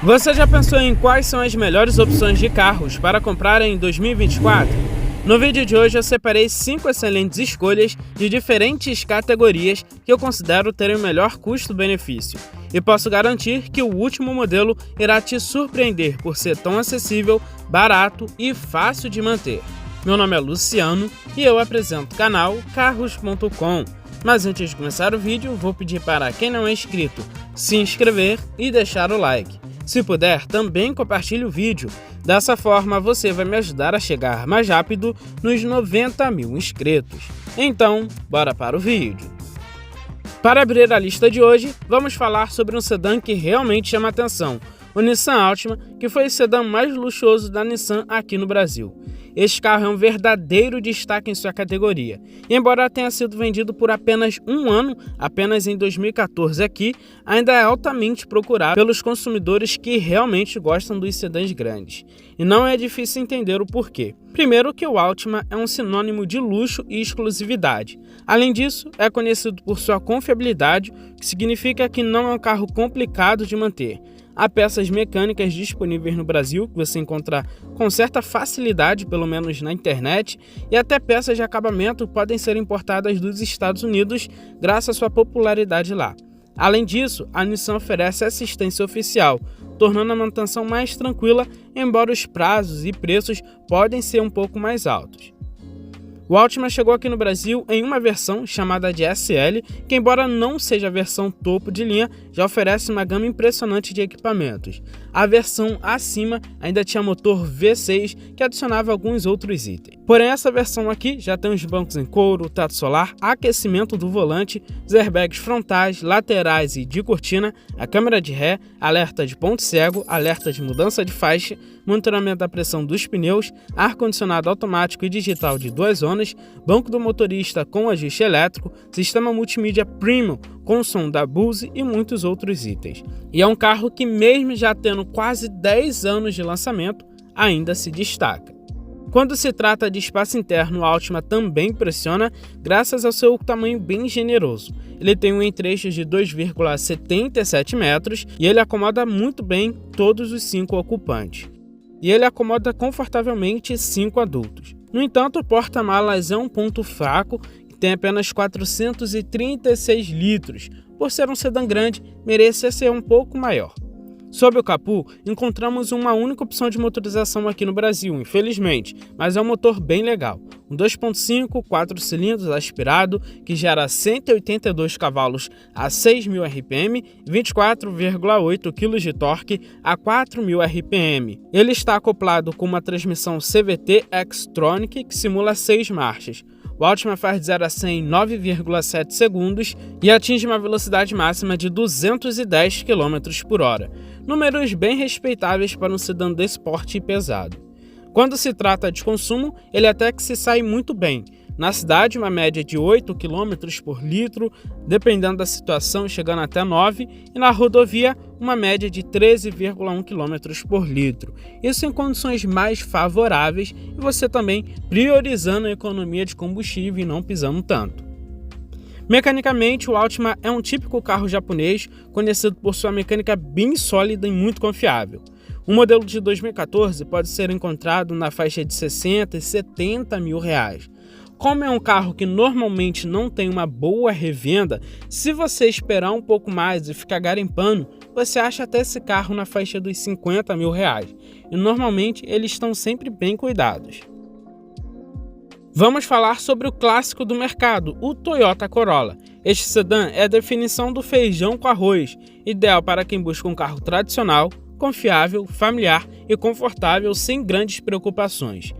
Você já pensou em quais são as melhores opções de carros para comprar em 2024? No vídeo de hoje eu separei 5 excelentes escolhas de diferentes categorias que eu considero terem o melhor custo-benefício. E posso garantir que o último modelo irá te surpreender por ser tão acessível, barato e fácil de manter. Meu nome é Luciano e eu apresento o canal Carros.com. Mas antes de começar o vídeo, vou pedir para quem não é inscrito se inscrever e deixar o like. Se puder, também compartilhe o vídeo. Dessa forma, você vai me ajudar a chegar mais rápido nos 90 mil inscritos. Então, bora para o vídeo. Para abrir a lista de hoje, vamos falar sobre um sedã que realmente chama atenção, o Nissan Altima, que foi o sedã mais luxuoso da Nissan aqui no Brasil. Este carro é um verdadeiro destaque em sua categoria. E embora tenha sido vendido por apenas um ano, apenas em 2014 aqui, ainda é altamente procurado pelos consumidores que realmente gostam dos sedãs grandes. E não é difícil entender o porquê. Primeiro que o Altima é um sinônimo de luxo e exclusividade. Além disso, é conhecido por sua confiabilidade, que significa que não é um carro complicado de manter. Há peças mecânicas disponíveis no Brasil que você encontra com certa facilidade, pelo menos na internet, e até peças de acabamento podem ser importadas dos Estados Unidos graças à sua popularidade lá. Além disso, a Nissan oferece assistência oficial, tornando a manutenção mais tranquila, embora os prazos e preços podem ser um pouco mais altos. O Altima chegou aqui no Brasil em uma versão chamada de SL, que embora não seja a versão topo de linha, já oferece uma gama impressionante de equipamentos. A versão acima ainda tinha motor V6, que adicionava alguns outros itens. Porém, essa versão aqui já tem os bancos em couro, teto solar, aquecimento do volante, os airbags frontais, laterais e de cortina, a câmera de ré, alerta de ponto cego, alerta de mudança de faixa, monitoramento da pressão dos pneus, ar-condicionado automático e digital de 2 zonas, banco do motorista com ajuste elétrico, sistema multimídia premium com som da Bose e muitos outros itens. E é um carro que, mesmo já tendo quase 10 anos de lançamento, ainda se destaca. Quando se trata de espaço interno, o Altima também impressiona graças ao seu tamanho bem generoso. Ele tem um entre-eixos de 2,77 metros e ele acomoda muito bem todos os 5 ocupantes. E ele acomoda confortavelmente 5 adultos. No entanto, o porta-malas é um ponto fraco e tem apenas 436 litros. Por ser um sedã grande, merecia ser um pouco maior. Sob o capô, encontramos uma única opção de motorização aqui no Brasil, infelizmente, mas é um motor bem legal. Um 2.5, 4 cilindros aspirado, que gera 182 cavalos a 6.000 RPM e 24,8 kg de torque a 4.000 RPM. Ele está acoplado com uma transmissão CVT Xtronic que simula 6 marchas. O Altima faz de 0 a 100 em 9,7 segundos e atinge uma velocidade máxima de 210 km por hora. Números bem respeitáveis para um sedã desse porte e pesado. Quando se trata de consumo, ele até que se sai muito bem. Na cidade, uma média de 8 km por litro, dependendo da situação, chegando até 9, e na rodovia, uma média de 13,1 km por litro. Isso em condições mais favoráveis e você também priorizando a economia de combustível e não pisando tanto. Mecanicamente, o Altima é um típico carro japonês, conhecido por sua mecânica bem sólida e muito confiável. O modelo de 2014 pode ser encontrado na faixa de 60 e 70 mil reais. Como é um carro que normalmente não tem uma boa revenda, se você esperar um pouco mais e ficar garimpando, você acha até esse carro na faixa dos 50 mil reais. E normalmente eles estão sempre bem cuidados. Vamos falar sobre o clássico do mercado, o Toyota Corolla. Este sedã é a definição do feijão com arroz, ideal para quem busca um carro tradicional, confiável, familiar e confortável sem grandes preocupações.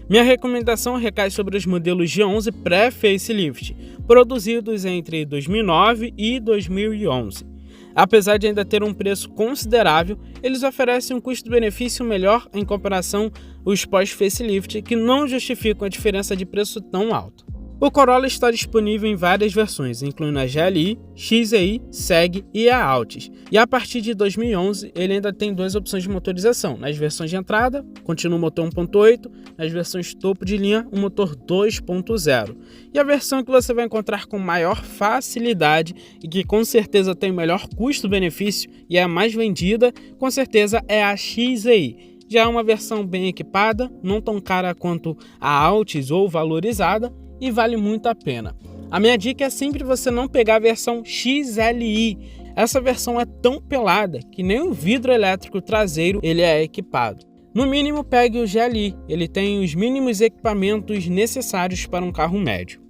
Minha recomendação recai sobre os modelos G11 pré-facelift, produzidos entre 2009 e 2011. Apesar de ainda ter um preço considerável, eles oferecem um custo-benefício melhor em comparação aos pós-facelift, que não justificam a diferença de preço tão alto. O Corolla está disponível em várias versões, incluindo a GLI, XEI, SEG e a Altis. E a partir de 2011, ele ainda tem duas opções de motorização. Nas versões de entrada, continua o motor 1.8, nas versões topo de linha, o motor 2.0. E a versão que você vai encontrar com maior facilidade e que com certeza tem o melhor custo-benefício e é a mais vendida, com certeza é a XEI. Já é uma versão bem equipada, não tão cara quanto a Altis ou valorizada, e vale muito a pena. A minha dica é sempre você não pegar a versão XLI. Essa versão é tão pelada que nem o vidro elétrico traseiro ele é equipado. No mínimo, pegue o GLI, ele tem os mínimos equipamentos necessários para um carro médio.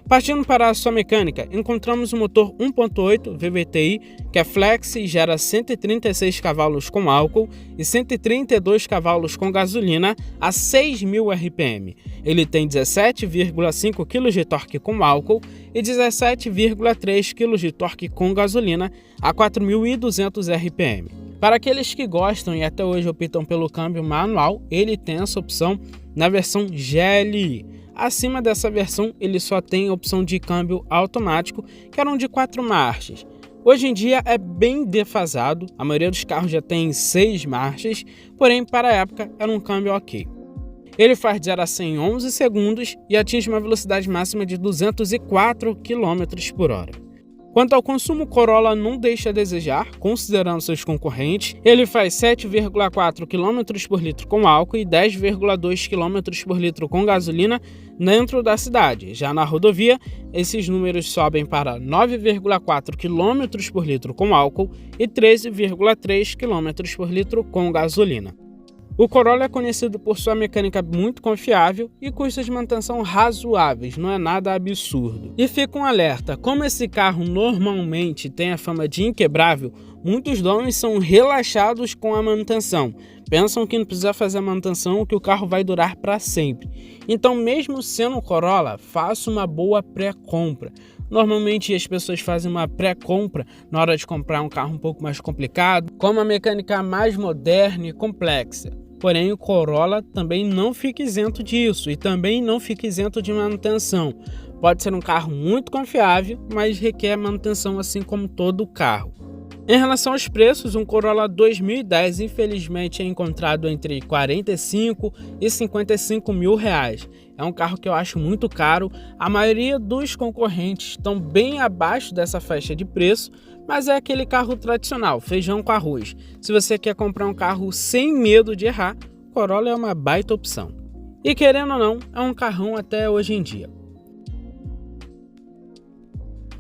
Partindo para a sua mecânica, encontramos o motor 1.8 VVTi, que é flex e gera 136 cavalos com álcool e 132 cavalos com gasolina a 6.000 RPM. Ele tem 17,5 kg de torque com álcool e 17,3 kg de torque com gasolina a 4.200 RPM. Para aqueles que gostam e até hoje optam pelo câmbio manual, ele tem essa opção na versão GLI. Acima dessa versão, ele só tem a opção de câmbio automático, que eram de 4 marchas. Hoje em dia é bem defasado, a maioria dos carros já tem 6 marchas, porém para a época era um câmbio ok. Ele faz de 0 a 100 em 11 segundos e atinge uma velocidade máxima de 204 km por hora. Quanto ao consumo, o Corolla não deixa a desejar, considerando seus concorrentes. Ele faz 7,4 km por litro com álcool e 10,2 km por litro com gasolina dentro da cidade. Já na rodovia, esses números sobem para 9,4 km por litro com álcool e 13,3 km por litro com gasolina. O Corolla é conhecido por sua mecânica muito confiável e custos de manutenção razoáveis, não é nada absurdo. E fica um alerta, como esse carro normalmente tem a fama de inquebrável, muitos donos são relaxados com a manutenção. Pensam que não precisa fazer a manutenção, que o carro vai durar para sempre. Então, mesmo sendo um Corolla, faça uma boa pré-compra. Normalmente as pessoas fazem uma pré-compra na hora de comprar um carro um pouco mais complicado, com uma mecânica mais moderna e complexa. Porém, o Corolla também não fica isento disso e também não fica isento de manutenção. Pode ser um carro muito confiável, mas requer manutenção assim como todo carro. Em relação aos preços, um Corolla 2010 infelizmente é encontrado entre 45 e 55 mil reais. É um carro que eu acho muito caro, a maioria dos concorrentes estão bem abaixo dessa faixa de preço, mas é aquele carro tradicional, feijão com arroz. Se você quer comprar um carro sem medo de errar, Corolla é uma baita opção. E querendo ou não, é um carrão até hoje em dia.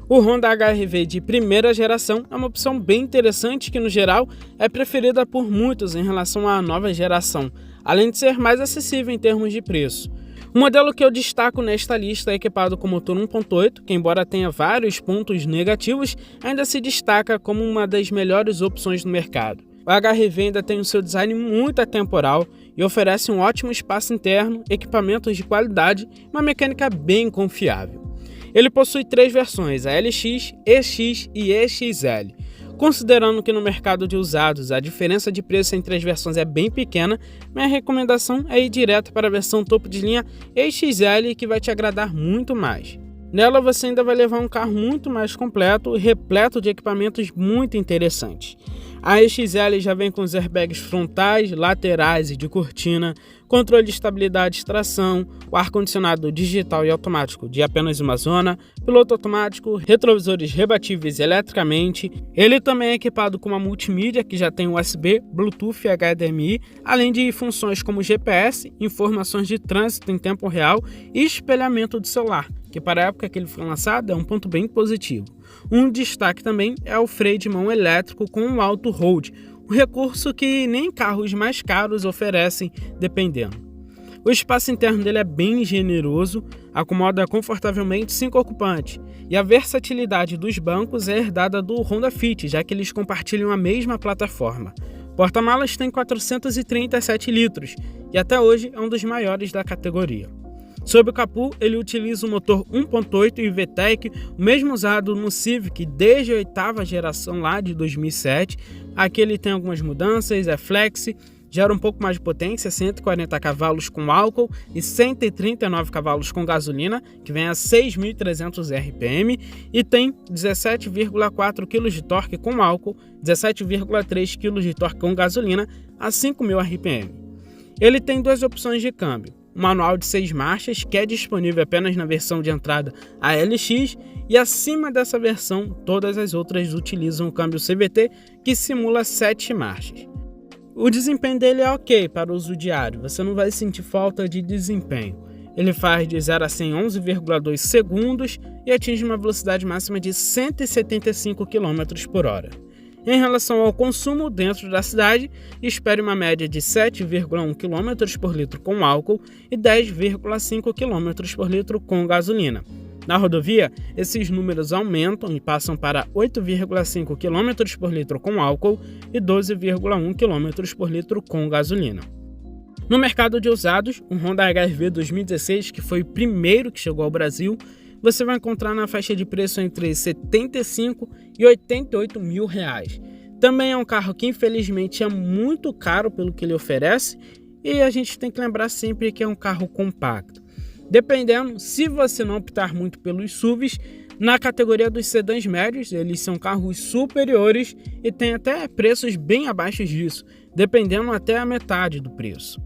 O Honda HR-V de primeira geração é uma opção bem interessante que, no geral, é preferida por muitos em relação à nova geração, além de ser mais acessível em termos de preço. O modelo que eu destaco nesta lista é equipado com motor 1.8, que embora tenha vários pontos negativos, ainda se destaca como uma das melhores opções no mercado. O HR-V ainda tem o seu design muito atemporal e oferece um ótimo espaço interno, equipamentos de qualidade e uma mecânica bem confiável. Ele possui 3 versões, a LX, EX e EXL. Considerando que no mercado de usados a diferença de preço entre as versões é bem pequena, minha recomendação é ir direto para a versão topo de linha EXL, que vai te agradar muito mais. Nela você ainda vai levar um carro muito mais completo e repleto de equipamentos muito interessantes. A EXL já vem com os airbags frontais, laterais e de cortina, controle de estabilidade e tração, o ar-condicionado digital e automático de apenas uma zona, piloto automático, retrovisores rebatíveis eletricamente. Ele também é equipado com uma multimídia que já tem USB, Bluetooth e HDMI, além de funções como GPS, informações de trânsito em tempo real e espelhamento de celular, que para a época que ele foi lançado é um ponto bem positivo. Um destaque também é o freio de mão elétrico com o auto hold, um recurso que nem carros mais caros oferecem, dependendo. O espaço interno dele é bem generoso, acomoda confortavelmente 5 ocupantes, e a versatilidade dos bancos é herdada do Honda Fit, já que eles compartilham a mesma plataforma. O porta-malas tem 437 litros, e até hoje é um dos maiores da categoria. Sob o capô, ele utiliza o motor 1.8 e VTEC, o mesmo usado no Civic desde a 8ª geração lá de 2007. Aqui ele tem algumas mudanças, é flex, gera um pouco mais de potência, 140 cavalos com álcool e 139 cavalos com gasolina, que vem a 6.300 RPM, e tem 17,4 kg de torque com álcool, 17,3 kg de torque com gasolina a 5.000 RPM. Ele tem duas opções de câmbio, um manual de 6 marchas, que é disponível apenas na versão de entrada ALX, e acima dessa versão, todas as outras utilizam o câmbio CVT, que simula 7 marchas. O desempenho dele é ok para uso diário, você não vai sentir falta de desempenho. Ele faz de 0 a 100 em 11,2 segundos e atinge uma velocidade máxima de 175 km por hora. Em relação ao consumo dentro da cidade, espere uma média de 7,1 km por litro com álcool e 10,5 km por litro com gasolina. Na rodovia, esses números aumentam e passam para 8,5 km por litro com álcool e 12,1 km por litro com gasolina. No mercado de usados, um Honda HR-V 2016, que foi o primeiro que chegou ao Brasil, você vai encontrar na faixa de preço entre 75 e 88 mil reais. Também é um carro que infelizmente é muito caro pelo que ele oferece, e a gente tem que lembrar sempre que é um carro compacto. Dependendo, se você não optar muito pelos SUVs, na categoria dos sedãs médios, eles são carros superiores e tem até preços bem abaixo disso, dependendo até a metade do preço.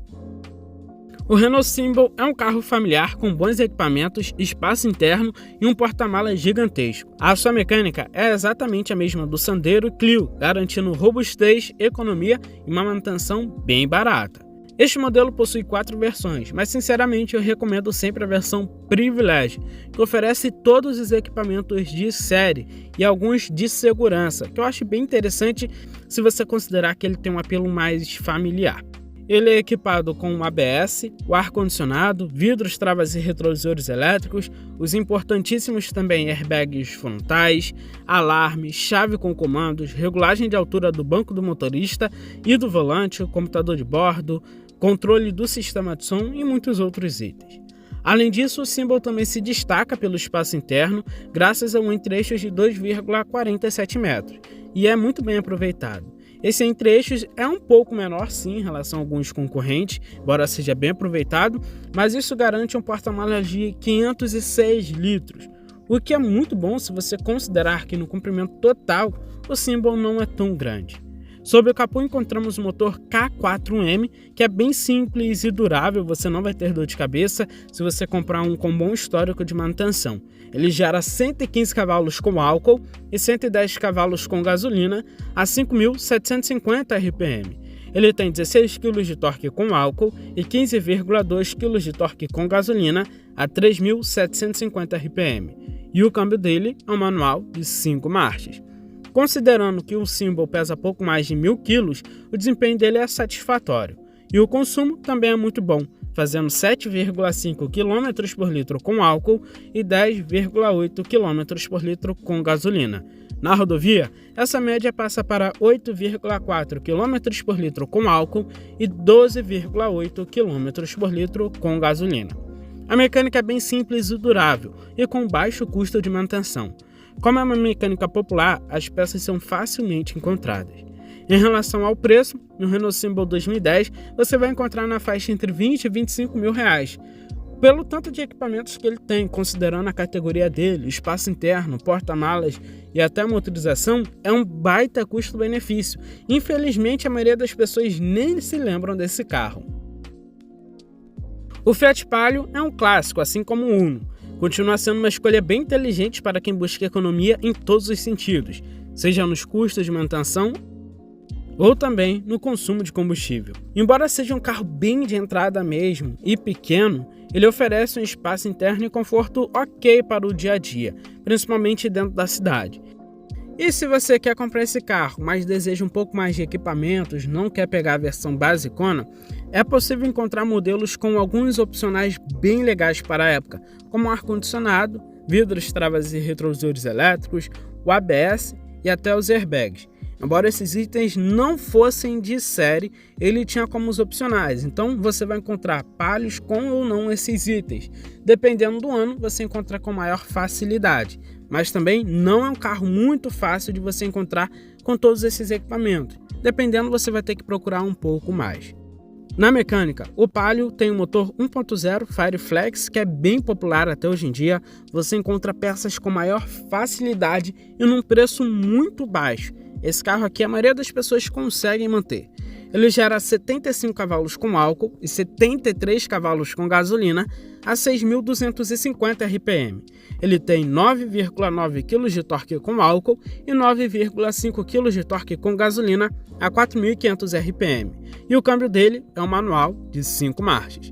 O Renault Symbol é um carro familiar com bons equipamentos, espaço interno e um porta-malas gigantesco. A sua mecânica é exatamente a mesma do Sandero e Clio, garantindo robustez, economia e uma manutenção bem barata. Este modelo possui 4 versões, mas sinceramente eu recomendo sempre a versão Privilege, que oferece todos os equipamentos de série e alguns de segurança, que eu acho bem interessante se você considerar que ele tem um apelo mais familiar. Ele é equipado com um ABS, o ar-condicionado, vidros, travas e retrovisores elétricos, os importantíssimos também airbags frontais, alarme, chave com comandos, regulagem de altura do banco do motorista e do volante, computador de bordo, controle do sistema de som e muitos outros itens. Além disso, o Symbol também se destaca pelo espaço interno, graças a um entre-eixos de 2,47 metros, e é muito bem aproveitado. Esse entre-eixos é um pouco menor sim em relação a alguns concorrentes, embora seja bem aproveitado, mas isso garante um porta-malas de 506 litros, o que é muito bom se você considerar que no comprimento total o Symbol não é tão grande. Sob o capô encontramos o motor K4M, que é bem simples e durável, você não vai ter dor de cabeça se você comprar um com bom histórico de manutenção. Ele gera 115 cavalos com álcool e 110 cavalos com gasolina a 5.750 RPM. Ele tem 16 kg de torque com álcool e 15,2 kg de torque com gasolina a 3.750 RPM. E o câmbio dele é um manual de 5 marchas. Considerando que o Symbol pesa pouco mais de 1.000 kg, o desempenho dele é satisfatório. E o consumo também é muito bom, fazendo 7,5 km por litro com álcool e 10,8 km por litro com gasolina. Na rodovia, essa média passa para 8,4 km por litro com álcool e 12,8 km por litro com gasolina. A mecânica é bem simples e durável e com baixo custo de manutenção. Como é uma mecânica popular, as peças são facilmente encontradas. Em relação ao preço, no Renault Symbol 2010 você vai encontrar na faixa entre 20 e 25 mil reais. Pelo tanto de equipamentos que ele tem, considerando a categoria dele, espaço interno, porta-malas e até a motorização, é um baita custo-benefício. Infelizmente, a maioria das pessoas nem se lembram desse carro. O Fiat Palio é um clássico, assim como o Uno. Continua sendo uma escolha bem inteligente para quem busca economia em todos os sentidos, seja nos custos de manutenção ou também no consumo de combustível. Embora seja um carro bem de entrada mesmo e pequeno, ele oferece um espaço interno e conforto ok para o dia a dia, principalmente dentro da cidade. E se você quer comprar esse carro, mas deseja um pouco mais de equipamentos, não quer pegar a versão basicona, é possível encontrar modelos com alguns opcionais bem legais para a época, como ar-condicionado, vidros, travas e retrovisores elétricos, o ABS e até os airbags. Embora esses itens não fossem de série, ele tinha como os opcionais, então você vai encontrar Palios com ou não esses itens. Dependendo do ano, você encontra com maior facilidade, mas também não é um carro muito fácil de você encontrar com todos esses equipamentos. Dependendo, você vai ter que procurar um pouco mais. Na mecânica, o Palio tem um motor 1.0 Fireflex, que é bem popular até hoje em dia. Você encontra peças com maior facilidade e num preço muito baixo. Esse carro aqui a maioria das pessoas conseguem manter. Ele gera 75 cavalos com álcool e 73 cavalos com gasolina a 6.250 RPM. Ele tem 9,9 kg de torque com álcool e 9,5 kg de torque com gasolina a 4.500 RPM. E o câmbio dele é um manual de 5 marchas.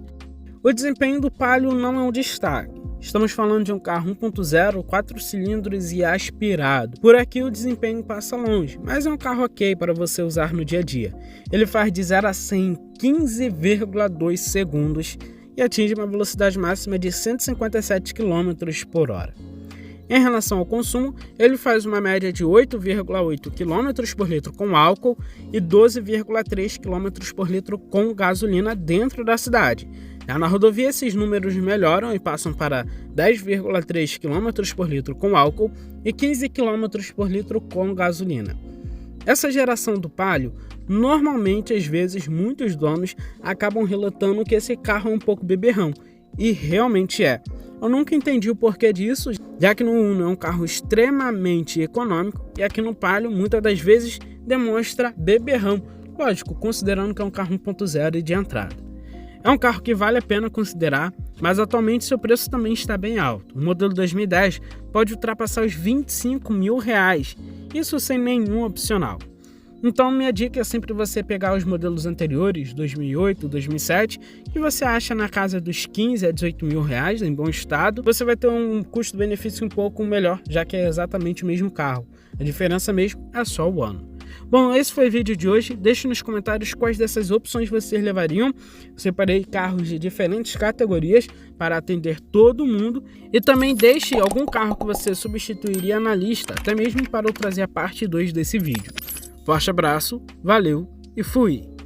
O desempenho do Palio não é um destaque. Estamos falando de um carro 1.0, 4 cilindros e aspirado. Por aqui o desempenho passa longe, mas é um carro ok para você usar no dia a dia. Ele faz de 0 a 100 em 15,2 segundos e atinge uma velocidade máxima de 157 km por hora. Em relação ao consumo, ele faz uma média de 8,8 km por litro com álcool e 12,3 km por litro com gasolina dentro da cidade. Já na rodovia, esses números melhoram e passam para 10,3 km por litro com álcool e 15 km por litro com gasolina. Essa geração do Palio, normalmente, às vezes, muitos donos acabam relatando que esse carro é um pouco beberrão, e realmente é. Eu nunca entendi o porquê disso, já que no Uno é um carro extremamente econômico e aqui no Palio, muitas das vezes, demonstra beberrão, lógico, considerando que é um carro 1.0 e de entrada. É um carro que vale a pena considerar, mas atualmente seu preço também está bem alto. O modelo 2010 pode ultrapassar os R$25 mil, isso sem nenhum opcional. Então minha dica é sempre você pegar os modelos anteriores, 2008, 2007, que você acha na casa dos 15 a 18 mil reais, em bom estado. Você vai ter um custo-benefício um pouco melhor, já que é exatamente o mesmo carro. A diferença mesmo é só o ano. Bom, esse foi o vídeo de hoje. Deixe nos comentários quais dessas opções vocês levariam. Eu separei carros de diferentes categorias para atender todo mundo. E também deixe algum carro que você substituiria na lista, até mesmo para eu trazer a parte 2 desse vídeo. Forte abraço, valeu e fui!